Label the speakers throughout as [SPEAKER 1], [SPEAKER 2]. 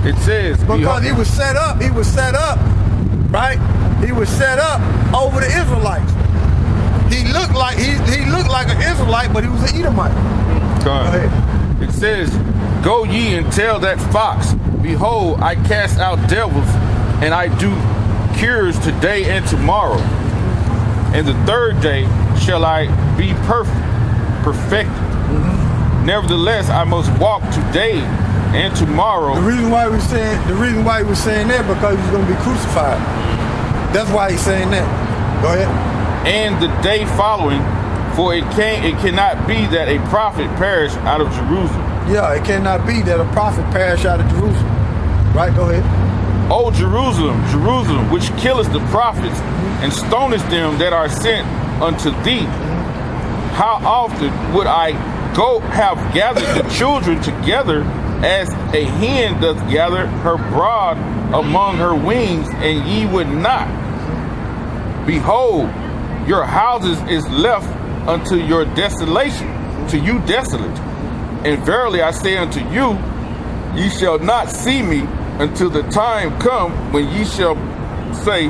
[SPEAKER 1] It says,
[SPEAKER 2] because he was set up, right? He was set up over the Israelites. He looked like an Israelite, but he was an Edomite. Go ahead.
[SPEAKER 1] It says, go ye and tell that fox, behold, I cast out devils, and I do cures today and tomorrow. And the third day shall I be perfected. Nevertheless, I must walk today and tomorrow.
[SPEAKER 2] The reason why he was saying that because he's going to be crucified. That's why he's saying that. Go ahead.
[SPEAKER 1] And the day following, for it cannot be that a prophet perish out of Jerusalem.
[SPEAKER 2] Yeah, it cannot be that a prophet perish out of Jerusalem. Right, go ahead.
[SPEAKER 1] O Jerusalem, Jerusalem, which killeth the prophets and stonest them that are sent unto thee. How often would I go have gathered the children together as a hen doth gather her brood among her wings, and ye would not. Behold, your houses is left unto your desolation, to you desolate. And verily I say unto you, ye shall not see me until the time come when ye shall say,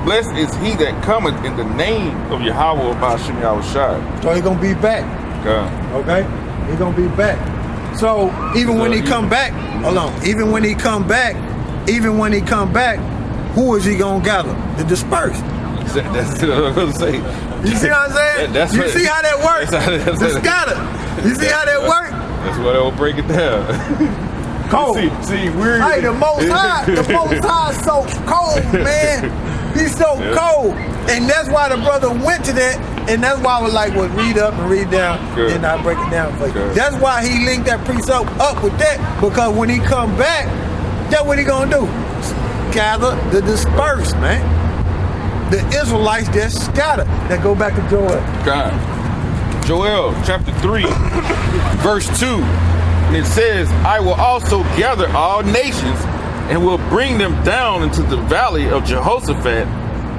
[SPEAKER 1] blessed is he that cometh in the name of Yahweh of Hashem Yahushai.
[SPEAKER 2] So he's going to be back. Okay? He's going to be back. So even when he come back, hold on, even when he come back, who is he going to gather? The dispersed.
[SPEAKER 1] That's what I'm going to say.
[SPEAKER 2] You see what I'm saying? You see how that works? The scatter. You see how that works?
[SPEAKER 1] That's what I'll break it down.
[SPEAKER 2] Cold.
[SPEAKER 1] See, we're
[SPEAKER 2] hey, the Most High is so cold, man. He's so cold. And that's why the brother went to that, and that's why I was like, well, read up and read down, and I break it down for you. That's why he linked that precept up with that, because when he come back, that's what he gonna do. Gather the dispersed, man. The Israelites that scattered. That go back to Joel.
[SPEAKER 1] Joel chapter 3, verse 2. And it says, I will also gather all nations and will bring them down into the valley of Jehoshaphat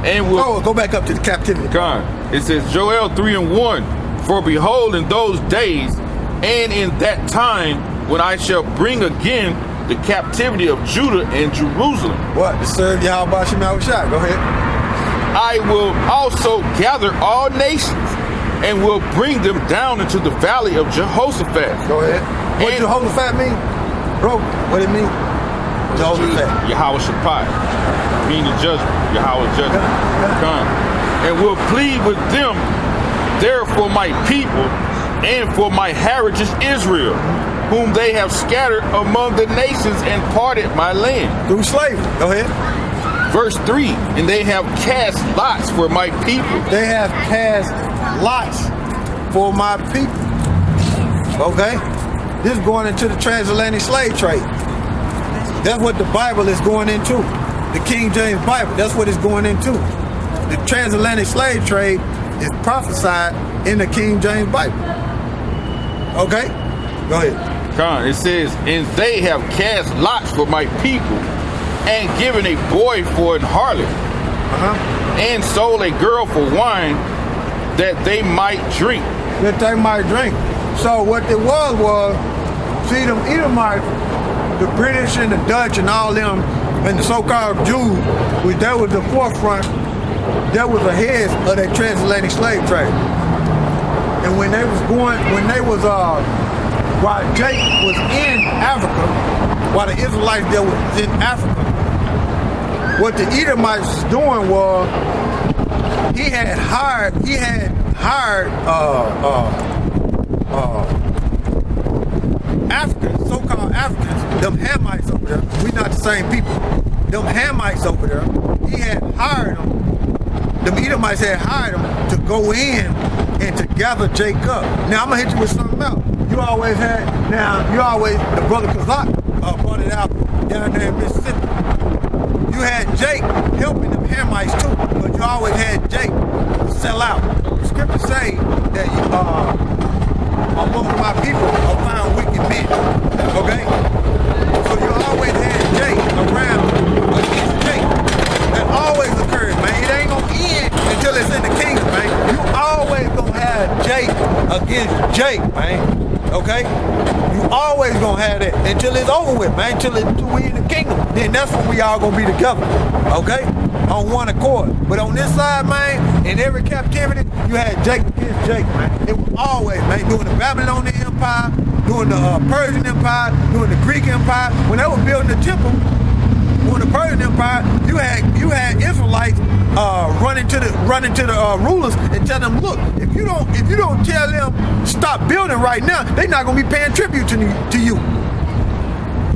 [SPEAKER 1] and will...
[SPEAKER 2] go back up to the captivity.
[SPEAKER 1] It says, Joel 3:1, for behold, in those days and in that time when I shall bring again the captivity of Judah and Jerusalem.
[SPEAKER 2] What? To serve Yahweh Hashem Yahushai. Go ahead.
[SPEAKER 1] I will also gather all nations and will bring them down into the valley of Jehoshaphat.
[SPEAKER 2] Go ahead. What Jehoshaphat mean? Bro, what it mean? Jehoshaphat.
[SPEAKER 1] Yahweh Shaphat. Meaning judgment. Yahweh judgment. And will plead with them there for my people and for my heritage Israel, whom they have scattered among the nations and parted my land.
[SPEAKER 2] Through slavery. Go ahead.
[SPEAKER 1] Verse 3, and they have cast lots for my people.
[SPEAKER 2] They have cast lots for my people. Okay? This is going into the transatlantic slave trade. That's what the Bible is going into. The King James Bible, that's what it's going into. The transatlantic slave trade is prophesied in the King James Bible. Okay? Go ahead.
[SPEAKER 1] It says, and they have cast lots for my people, and given a boy for an harlot, and sold a girl for wine, that they might drink.
[SPEAKER 2] That they might drink. So what it was, see them Edomites, the British and the Dutch and all them, and the so-called Jews, which that was the forefront, that was the heads of that transatlantic slave trade. And when while Jake was in Africa, while the Israelites that was in Africa, what the Edomites was doing was he had hired Africans, so-called Africans, them Hamites over there. We not the same people. Them Hamites over there, he had hired them. Them Edomites had hired them to go in and to gather Jacob. Now I'm gonna hit you with something else. The brother Kazak brought it out down there in Mississippi. You had Jake helping them Hamites too, but you always had Jake sell out. The scriptures say that among my people are found wicked men. Okay? So you always had Jake around against Jake. That always occurs, man. It ain't gonna end until it's in the kingdom, man. You always gonna have Jake against Jake, man. Okay? You always gonna have that. until it's over with, man. Until we in the kingdom. Then that's when we all gonna be together. Okay? On one accord. But on this side, man, in every captivity, you had Jacob against Jacob, man. It was always, man, during the Babylonian Empire, during the Persian Empire, during the Greek Empire, when they were building the temple, during the Persian Empire, you had Israelites running to the rulers and tell them, look, if you don't tell them stop building right now, they're not gonna be paying tribute to you.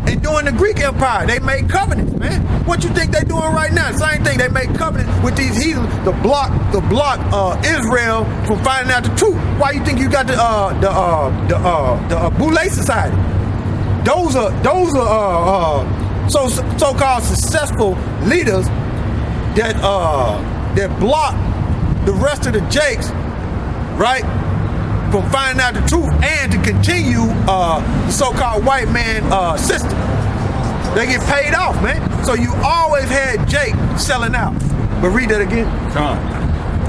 [SPEAKER 2] And during the Greek Empire, they made covenants, man. What you think they doing right now? Same thing. They made covenants with these heathens to block Israel from finding out the truth. Why you think you got the Boule Society? Those are so-called successful leaders that block the rest of the Jakes, right, from finding out the truth and to continue the so-called white man system. They get paid off, man. So you always had Jake selling out. But read that again.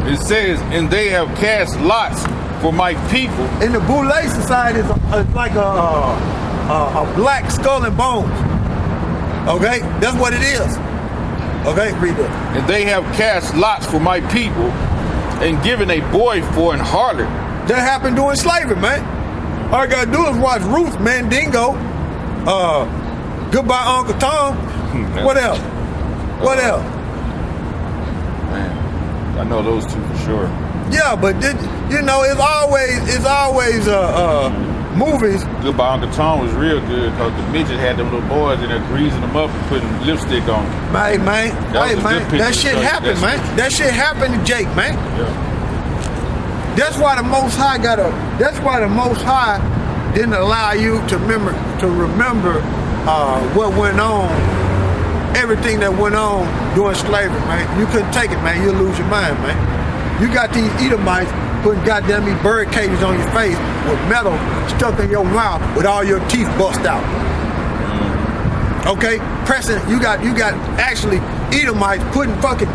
[SPEAKER 1] It says, and they have cast lots for my people.
[SPEAKER 2] In the Boule Society is like a black skull and bones. Okay? That's what it is. Okay? Read that.
[SPEAKER 1] And they have cast lots for my people and given a boy for an harlot.
[SPEAKER 2] That happened during slavery, man. All I gotta do is watch Ruth, Mandingo, Goodbye Uncle Tom. What else? What else?
[SPEAKER 1] Man, I know those two for sure.
[SPEAKER 2] Yeah, but it's always movies.
[SPEAKER 1] Goodbye Uncle Tom was real good because the midget had them little boys in there greasing them up and putting lipstick on them.
[SPEAKER 2] Man, that shit happened, man. That shit happened to Jake, man.
[SPEAKER 1] Yeah.
[SPEAKER 2] That's why the Most High didn't allow you to remember what went on, everything that went on during slavery, man. You couldn't take it, man. You'll lose your mind, man. You got these Edomites putting goddamn these bird cages on your face with metal stuck in your mouth with all your teeth bust out. Okay? Pressing, you got actually Edomites putting fucking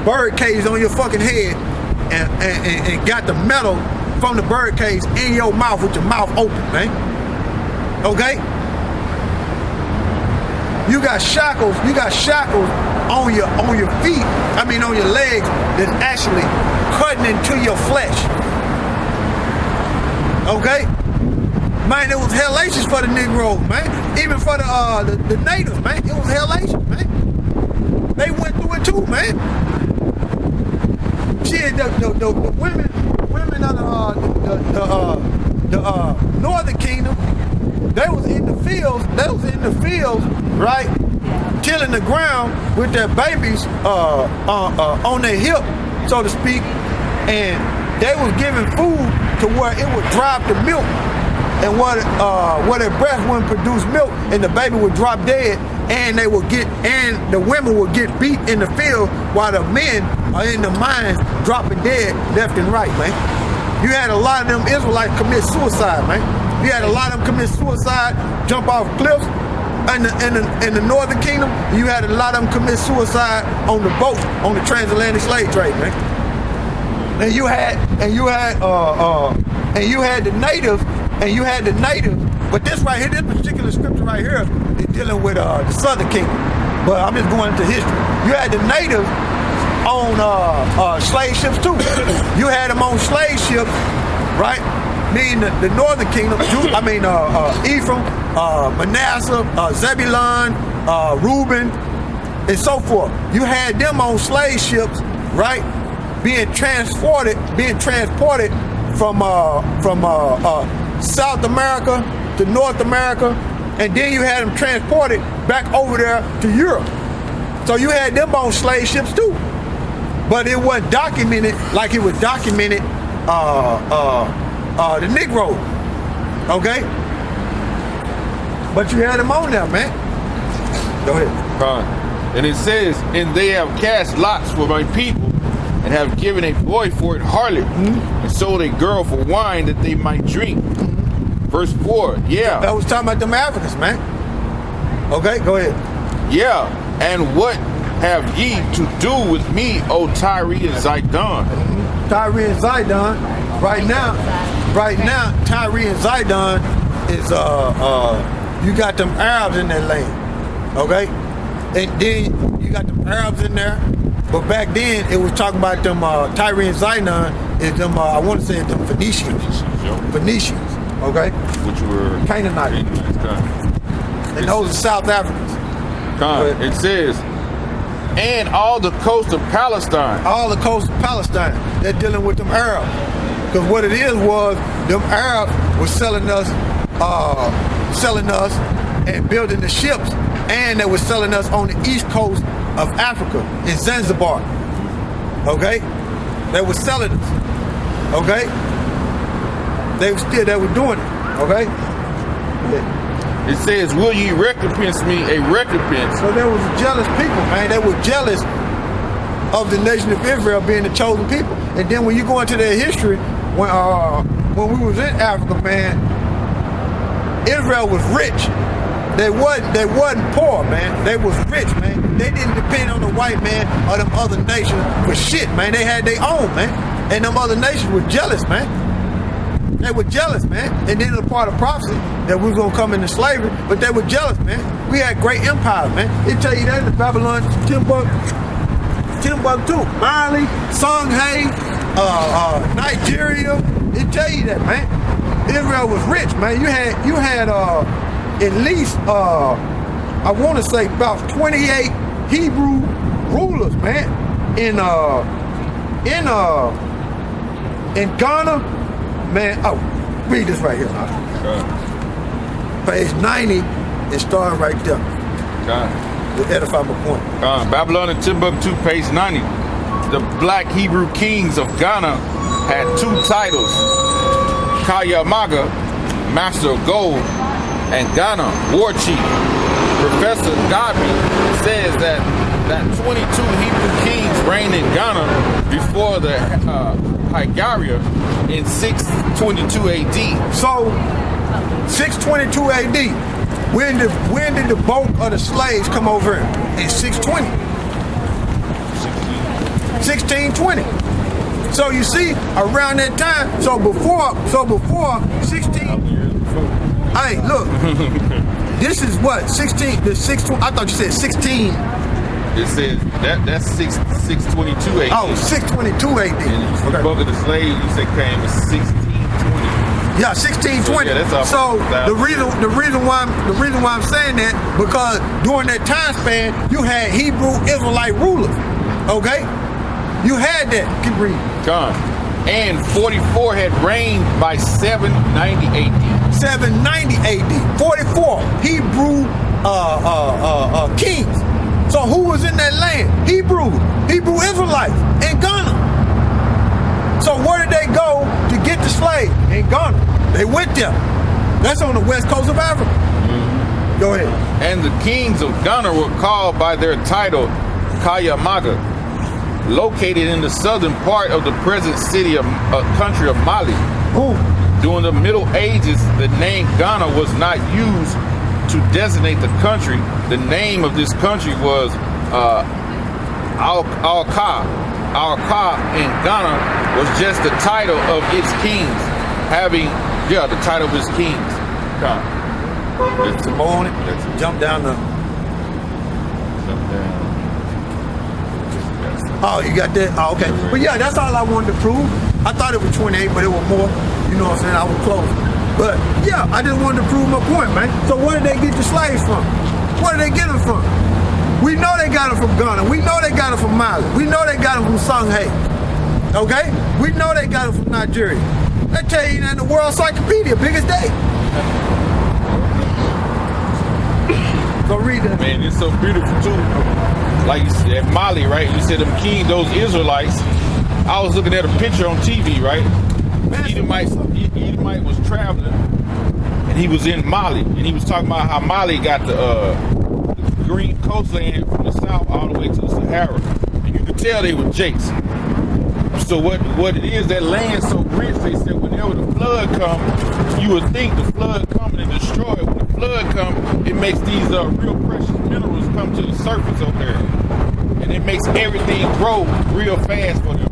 [SPEAKER 2] bird cages on your fucking head and got the metal from the bird cage in your mouth with your mouth open, man. Okay? You got shackles on your feet, on your legs that's actually cutting into your flesh. Okay? Man, it was hellacious for the Negroes, man. Even for the natives, man. It was hellacious, man. They went through it too, man. Shit, the women of the Northern Kingdom, they was in the fields, right, tilling the ground with their babies on their hip, so to speak, and they was giving food to where it would drop the milk, and where their breast wouldn't produce milk, and the baby would drop dead, and the women would get beat in the field while the men are in the mines dropping dead left and right, man. You had a lot of them Israelites commit suicide, man. You had a lot of them commit suicide, jump off cliffs in the Northern Kingdom. You had a lot of them commit suicide on the boat on the transatlantic slave trade, man. And you had the natives, but this right here, this particular scripture right here is dealing with the Southern Kingdom. But I'm just going into history. You had the natives on slave ships too. You had them on slave ships, right? Meaning the Northern Kingdom, Ephraim, Manasseh, Zebulun, Reuben, and so forth. You had them on slave ships, right? Being transported from South America to North America, and then you had them transported back over there to Europe. So you had them on slave ships too. But it wasn't documented like it was documented the Negro. Okay? But you had them on there, man. Go ahead.
[SPEAKER 1] And it says, and they have cast lots for my people, and have given a boy for an harlot, and sold a girl for wine that they might drink. Verse 4, yeah.
[SPEAKER 2] That was talking about them Africans, man. Okay, go ahead.
[SPEAKER 1] Yeah, and what have ye to do with me, O Tyre and Zidon?
[SPEAKER 2] Tyre and Zidon, right now, Tyre and Zidon you got them Arabs in that land, okay? And then you got them Arabs in there, but back then it was talking about them Tyre and Zidon, is them I want to say them Phoenicians, okay?
[SPEAKER 1] Which were
[SPEAKER 2] Canaanites. And those are South Africans.
[SPEAKER 1] It says, and all the coast of Palestine.
[SPEAKER 2] All the coast of Palestine, they're dealing with them Arabs. Because what it is was, them Arabs were selling us and building the ships, and they were selling us on the east coast of Africa, in Zanzibar. Okay? They were selling us. Okay? They were doing it. Okay? Yeah.
[SPEAKER 1] It says, will ye recompense me a recompense?
[SPEAKER 2] So there was jealous people, man. They were jealous of the nation of Israel being the chosen people. And then when you go into their history, when we was in Africa, man, Israel was rich. They wasn't poor, man. They was rich, man. They didn't depend on the white man or them other nations for shit, man. They had their own, man. And them other nations were jealous, man. They were jealous, man. And then the part of prophecy that we was gonna come into slavery, but they were jealous, man. We had great empires, man. It tell you that in the Babylon, Timbuktu, Mali, Songhai, Nigeria. It tell you that, man. Israel was rich, man. You had at least I want to say about 28 Hebrew rulers, man. In Ghana. Man, read this right here. Page 90 is starting right there. To edify my point.
[SPEAKER 1] Babylon and Timbuktu, page 90. The black Hebrew kings of Ghana had two titles. Kayamaga, Master of Gold, and Ghana, War Chief. Professor Godby says that 22 Hebrew kings reigned in Ghana before the Hygaria in 622 AD.
[SPEAKER 2] So, 622 AD, when did the bulk of the slaves come over here? In 620. 1620. So you see, around that time, so before 16. Hey, look, this is what, 16, the 620, I thought you said 16.
[SPEAKER 1] It says that's 622 AD.
[SPEAKER 2] Oh, 622 AD.
[SPEAKER 1] And the bulk of the slaves you said came in 1620.
[SPEAKER 2] Yeah, 1620. So the reason why I'm saying that, because during that time span you had Hebrew Israelite rulers. Okay? You had that. Keep reading.
[SPEAKER 1] Gone. And 44 had reigned by 790 AD. 790
[SPEAKER 2] AD. 44 Hebrew kings. So who was in that land? Hebrew Israelites in Ghana. So where did they go to get the slave? In Ghana. They went there. That's on the west coast of Africa. Mm-hmm. Go ahead.
[SPEAKER 1] And the kings of Ghana were called by their title Kayamaga, located in the southern part of the present country of Mali.
[SPEAKER 2] Ooh.
[SPEAKER 1] During the Middle Ages, the name Ghana was not used to designate the country. The name of this country was Al-Ka. Al-Ka in Ghana was just the title of its kings, the title of its kings.
[SPEAKER 2] Let's go on it. Let's jump down. Oh, you got that? Oh, okay. But yeah, that's all I wanted to prove. I thought it was 28, but it was more. You know what I'm saying? I was close. But yeah, I just wanted to prove my point, man. So where did they get the slaves from? Where did they get them from? We know they got them from Ghana. We know they got them from Mali. We know they got them from Songhai. Okay? We know they got them from Nigeria. They tell you that in the World Encyclopedia, biggest day. Go read that.
[SPEAKER 1] Man, it's so beautiful too. Like you said, Mali, right? You said them kings, those Israelites. I was looking at a picture on TV, right? Edomite was traveling, and he was in Mali, and he was talking about how Mali got the green coastland from the south all the way to the Sahara, and you could tell they were jakes. So what it is, that land so rich, they said whenever the flood comes, you would think the flood coming and destroy it. When the flood comes, it makes these real precious minerals come to the surface over there, and it makes everything grow real fast for them.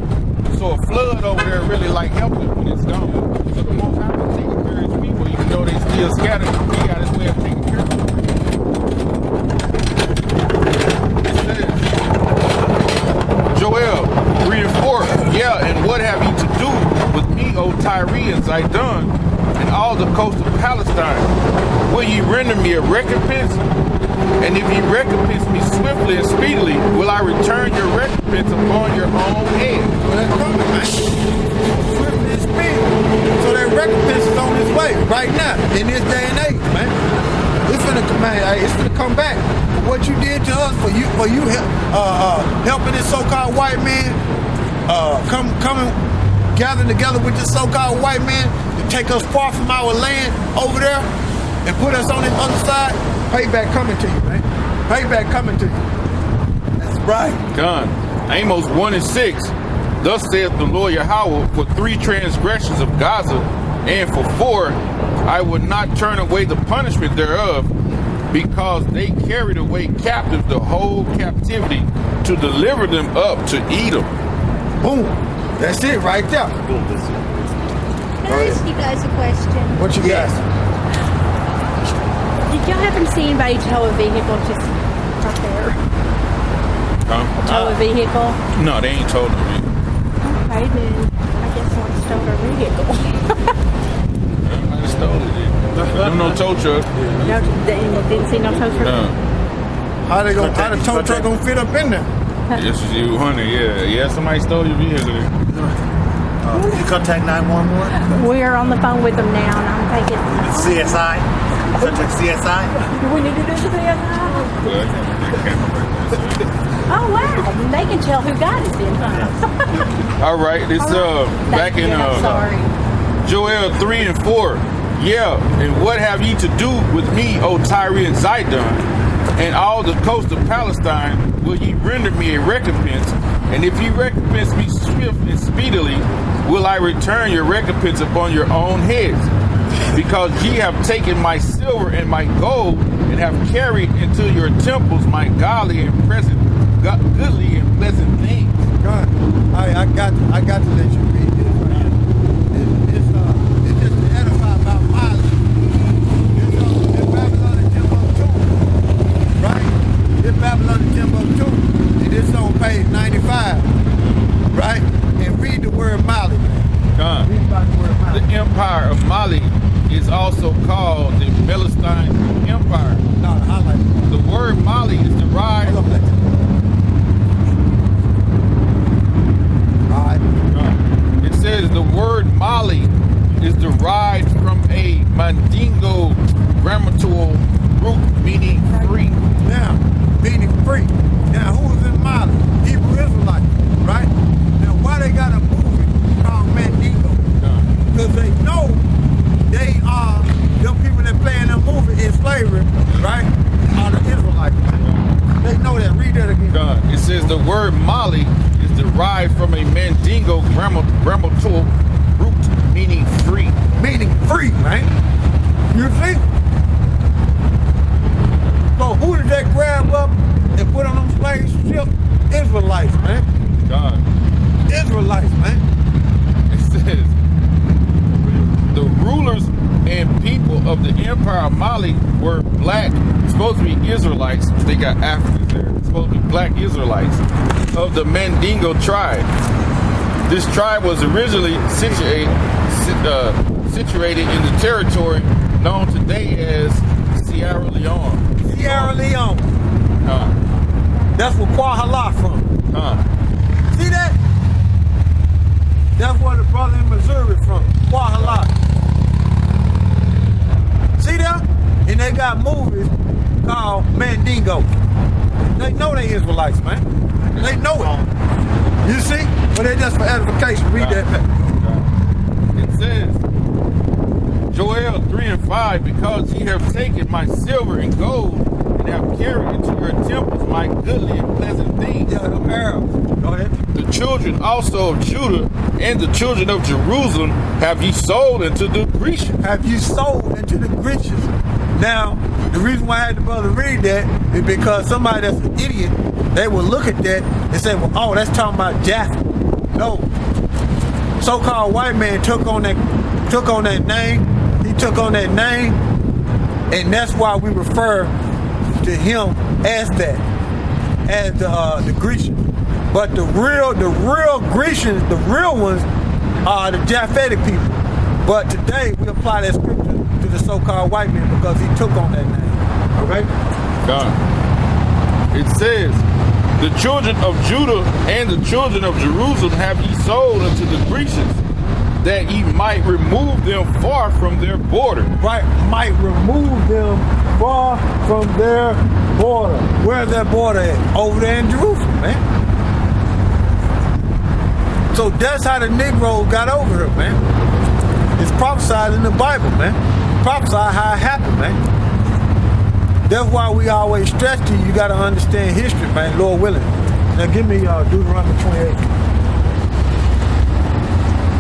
[SPEAKER 1] So a flood over there really like helped them when it's gone. So the Most High will take care of his people, even though they still scattered, he got his way of taking care of them. It says, Joel 3 and 4, yeah, and what have you to do with me, O Tyre and Zidon, and all the coast of Palestine? Will ye render me a recompense? And if ye recompense me swiftly and speedily, will I return your recompense upon your own head?
[SPEAKER 2] Well, that's coming, man. Swiftly and speedily. So that recompense is on its way right now, in this day and age, man. It's gonna come back. What you did to us, for you helping this so-called white man, coming, gathering together with this so-called white man to take us far from our land over there and put us on the other side. Payback coming to you, man. Payback coming to you. That's right.
[SPEAKER 1] Done. Amos 1 and 6. Thus saith the Lord Yahweh, for 3 transgressions of Gaza, and for 4, I will not turn away the punishment thereof, because they carried away captive the whole captivity to deliver them up to Edom.
[SPEAKER 2] Boom. That's it right there.
[SPEAKER 3] Can I ask you guys a question?
[SPEAKER 2] What you got?
[SPEAKER 4] Did y'all happen to see anybody tow a vehicle just up there? Tow a vehicle?
[SPEAKER 1] No, they ain't told me.
[SPEAKER 4] Okay, then I guess someone stole their vehicle.
[SPEAKER 1] They might have stole it. No tow truck.
[SPEAKER 4] No, they didn't see no tow truck?
[SPEAKER 1] No.
[SPEAKER 2] How the tow truck gonna fit up in there?
[SPEAKER 1] Yes, you, honey. Yeah, somebody stole your vehicle.
[SPEAKER 5] Did you contact 911?
[SPEAKER 4] We're on the phone with them now, and I'm thinking,
[SPEAKER 5] CSI? Contact CSI?
[SPEAKER 4] do we need to do the CSI? Oh, wow. They can tell who got it then, huh?
[SPEAKER 1] All right, it's back in
[SPEAKER 4] sorry.
[SPEAKER 1] Joel 3 and 4. Yeah, and what have ye to do with me, O Tyre and Zidon, and all the coast of Palestine? Will ye render me a recompense? And if ye recompense me swift and speedily, will I return your recompense upon your own heads? Because ye have taken my silver and my gold, and have carried into your temples my goodly and pleasant things.
[SPEAKER 2] God, I got to let you read this. Man. It's just to edify about Miley. It's Babylon and Timbuktu, right? It's Babylon and Timbuktu, and it's on page 95, right? And read the word Mali.
[SPEAKER 1] God.
[SPEAKER 2] Read about the word Mali.
[SPEAKER 1] The empire of Mali is also called the Philistine Empire.
[SPEAKER 2] No, the highlight.
[SPEAKER 1] The word Mali is derived.
[SPEAKER 2] Hold up, all right.
[SPEAKER 1] It says the word Mali is derived from a Mandingo grammatical root meaning free.
[SPEAKER 2] Now, meaning free. Now, who's in Mali? Hebrew Israelites, right? Now, why they got a movie called Mandingo? Because they know they are, them people that play in the movie in slavery, right, are the Israelites. They know that. Read that again.
[SPEAKER 1] It says the word Mali is derived from a Mandingo grammatical root meaning free.
[SPEAKER 2] Meaning free, man. You see? So who did they grab up and put on them slave ships? Israelites, man.
[SPEAKER 1] God.
[SPEAKER 2] Israelites, man.
[SPEAKER 1] It says the rulers and people of the empire of Mali were black, supposed to be Israelites. They got Africans there. It's supposed to be black Israelites of the Mandingo tribe. This tribe was originally situated in the territory known today as Sierra Leone.
[SPEAKER 2] Sierra Leone. That's where Kwahala from. See that? That's where the brother in Missouri from. Kwahala. See that? And they got movies called Mandingo. They know they Israelites, man. They know it. You see? But they just for edification. Read that back.
[SPEAKER 1] It says, Joel 3 and 5, because ye have taken my silver and gold, and have carried into your temples my goodly and pleasant things.
[SPEAKER 2] Yeah, them Arabs. Go ahead.
[SPEAKER 1] The children also of Judah and the children of Jerusalem have ye sold into the Grecians.
[SPEAKER 2] Have you sold into the Grecians? Now, the reason why I had the brother read that is because somebody that's an idiot, they will look at that and say, well, oh, that's talking about Jaffa. No. So-called white man took on that name. He took on that name, and that's why we refer to him as that, as the Grecians. But the real Grecians, the real ones, are the Japhetic people. But today we apply that scripture to the so-called white man because he took on that name. Okay?
[SPEAKER 1] God. It says, the children of Judah and the children of Jerusalem have ye sold unto the Grecians, that ye might remove them far from their border.
[SPEAKER 2] Right, might remove them far from their border. Where's their border at? Over there in Jerusalem, man. So that's how the Negro got over here, man. It's prophesied in the Bible, man. Prophesied how it happened, man. That's why we always stress to you, you got to understand history, man, Lord willing. Now give me Deuteronomy 28.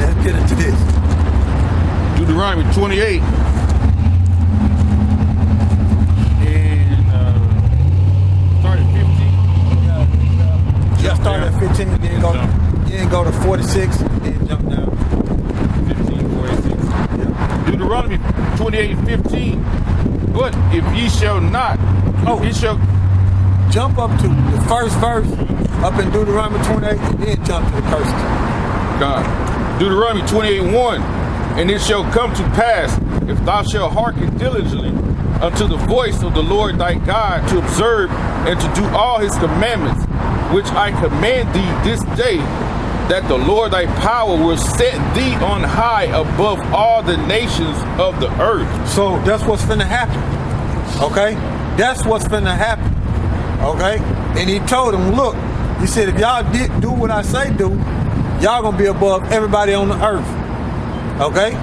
[SPEAKER 2] Let's get into this.
[SPEAKER 1] Deuteronomy 28. And start at 15.
[SPEAKER 2] Yeah, start at 15, then go to 46, then jump down.
[SPEAKER 1] 15, 46. Yeah. Deuteronomy 28:15. But if ye shall not, ye shall
[SPEAKER 2] jump up to the first verse up in Deuteronomy 28, and then jump to the curses.
[SPEAKER 1] God. Deuteronomy 28:1. And it shall come to pass, if thou shalt hearken diligently unto the voice of the Lord thy God, to observe and to do all his commandments, which I command thee this day, that the Lord thy power will set thee on high above all the nations of the earth.
[SPEAKER 2] So that's what's finna happen. Okay? That's what's finna happen. Okay? And he told them, look, he said, if y'all do what I say do, y'all gonna be above everybody on the earth. Okay?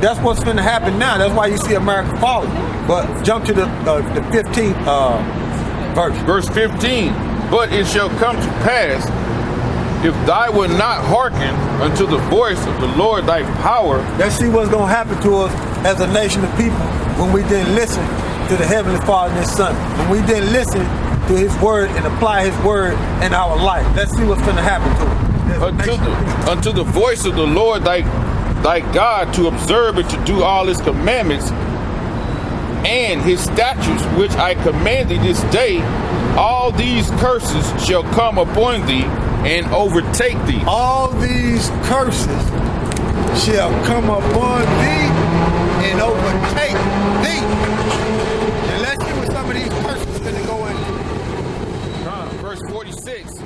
[SPEAKER 2] That's what's finna happen now. That's why you see America falling. But jump to the 15th verse.
[SPEAKER 1] Verse 15. But it shall come to pass, if thou wilt not hearken unto the voice of the Lord thy power.
[SPEAKER 2] Let's see what's going to happen to us as a nation of people when we didn't listen to the Heavenly Father and His Son. When we didn't listen to His word and apply His word in our life. Let's see what's going to happen to us.
[SPEAKER 1] Unto the voice of the Lord thy God, to observe and to do all his commandments and his statutes, which I command thee this day, all these curses shall come upon thee and overtake thee.
[SPEAKER 2] All these curses shall come upon thee and overtake thee. And let's see what some of these curses are going to go into.
[SPEAKER 1] Verse 46.